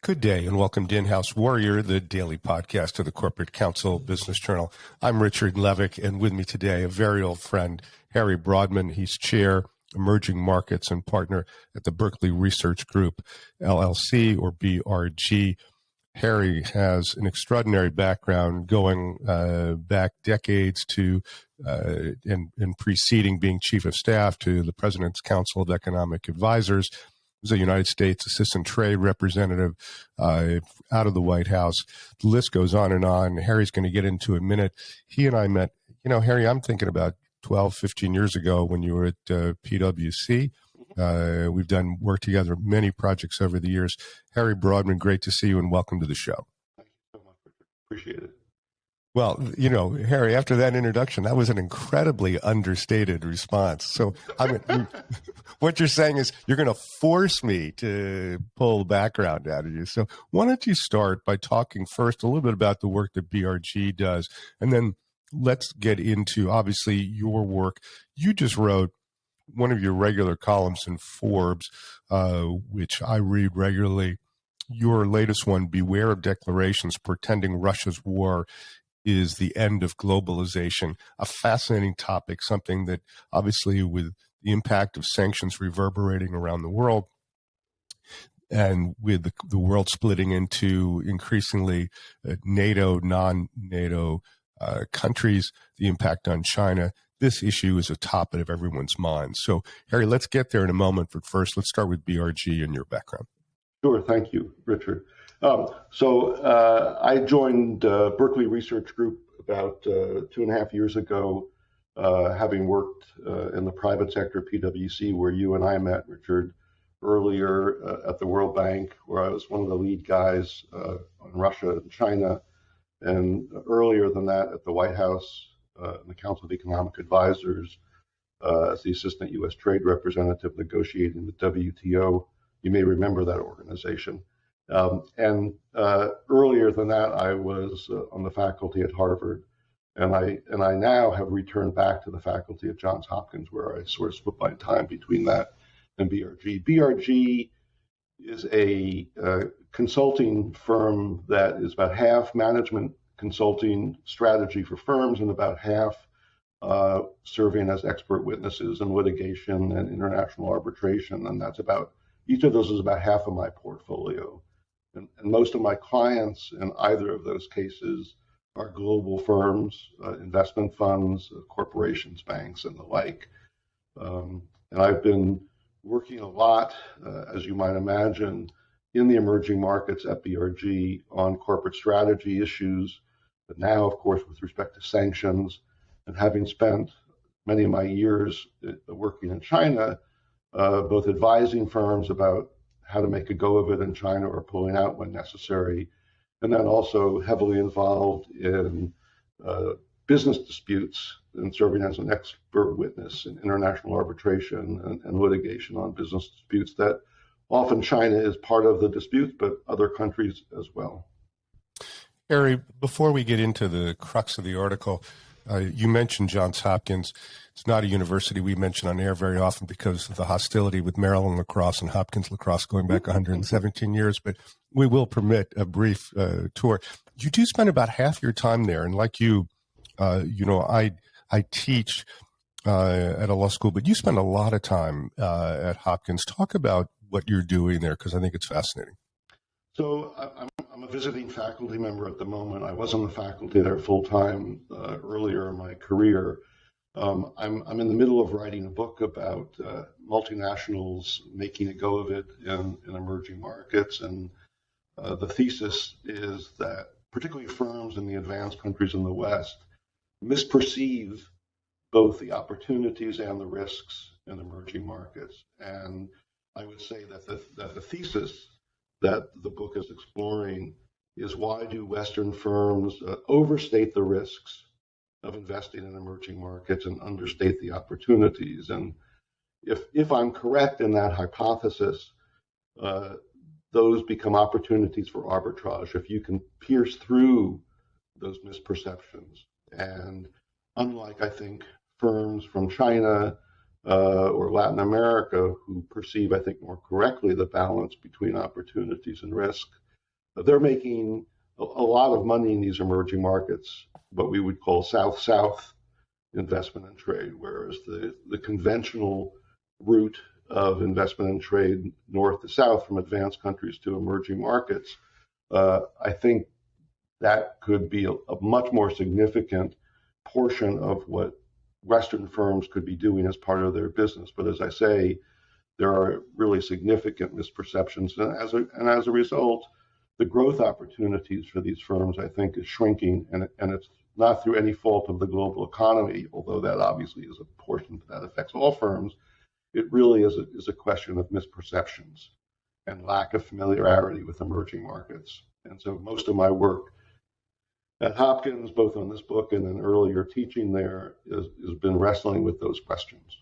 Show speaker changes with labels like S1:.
S1: Good day and welcome to In-House Warrior, the daily podcast of the Corporate Counsel Business Journal. I'm Richard Levick, and with me today, a very old friend, Harry Broadman. He's chair, emerging markets, and partner at the Berkeley Research Group, LLC, or BRG. Harry has an extraordinary background going back decades to and preceding being chief of staff to the President's Council of Economic Advisors. He was a United States Assistant Trade Representative out of the White House. The list goes on and on. Harry's going to get into a minute. He and I met, Harry, I'm thinking about 12, 15 years ago when you were at PwC. We've done work together, many projects over the years. Harry Broadman, great to see you and welcome to the show.
S2: Thank you so much, Richard. Appreciate it.
S1: Well, Harry, after that introduction, that was an incredibly understated response. So what you're saying is you're going to force me to pull background out of you. So why don't you start by talking first a little bit about the work that BRG does, and then let's get into, obviously, your work. You just wrote one of your regular columns in Forbes, which I read regularly. Your latest one, Beware of Declarations Pretending Russia's War is the End of Globalization, a fascinating topic, something that obviously with the impact of sanctions reverberating around the world and with the world splitting into increasingly NATO, non-NATO countries, the impact on China, this issue is a topic of everyone's mind. So, Harry, let's get there in a moment, but first let's start with BRG and your background.
S2: Sure. Thank you, Richard. I joined Berkeley Research Group about 2.5 years ago, having worked in the private sector, PwC, where you and I met, Richard, earlier at the World Bank, where I was one of the lead guys on Russia and China, and earlier than that at the White House, in the Council of Economic Advisors, as the Assistant U.S. Trade Representative negotiating the WTO. You may remember that organization. And earlier than that, I was on the faculty at Harvard, and I now have returned back to the faculty at Johns Hopkins, where I sort of split my time between that and BRG. BRG is a consulting firm that is about half management consulting strategy for firms and about half serving as expert witnesses in litigation and international arbitration, and that's about each of those is about half of my portfolio. And most of my clients in either of those cases are global firms, investment funds, corporations, banks, and the like. And I've been working a lot, as you might imagine, in the emerging markets at BRG on corporate strategy issues, but now, of course, with respect to sanctions, and having spent many of my years working in China, both advising firms about how to make a go of it in China or pulling out when necessary, and then also heavily involved in business disputes and serving as an expert witness in international arbitration and litigation on business disputes that often China is part of the dispute, but other countries as well.
S1: Harry, before we get into the crux of the article, you mentioned Johns Hopkins. It's not a university we mention on air very often because of the hostility with Maryland lacrosse and Hopkins lacrosse going back 117 years, but we will permit a brief tour. You do spend about half your time there, and like you, I teach at a law school, but you spend a lot of time at Hopkins. Talk about what you're doing there, because I think it's fascinating.
S2: So I'm a visiting faculty member at the moment. I was on the faculty there full time earlier in my career. I'm in the middle of writing a book about multinationals making a go of it in emerging markets, and the thesis is that particularly firms in the advanced countries in the West misperceive both the opportunities and the risks in emerging markets. And I would say that the thesis that the book is exploring is, why do Western firms overstate the risks of investing in emerging markets and understate the opportunities? And if I'm correct in that hypothesis, those become opportunities for arbitrage if you can pierce through those misperceptions. And unlike, I think, firms from China or Latin America, who perceive, I think, more correctly the balance between opportunities and risk. They're making a lot of money in these emerging markets, what we would call South-South investment and trade, whereas the conventional route of investment and trade north to south from advanced countries to emerging markets, I think that could be a much more significant portion of what Western firms could be doing as part of their business. But as I say, there are really significant misperceptions. And as a result, the growth opportunities for these firms, I think, is shrinking. And it's not through any fault of the global economy, although that obviously is a portion that affects all firms. It really is a question of misperceptions and lack of familiarity with emerging markets. And so most of my work at Hopkins, both on this book and then earlier teaching there, has been wrestling with those questions.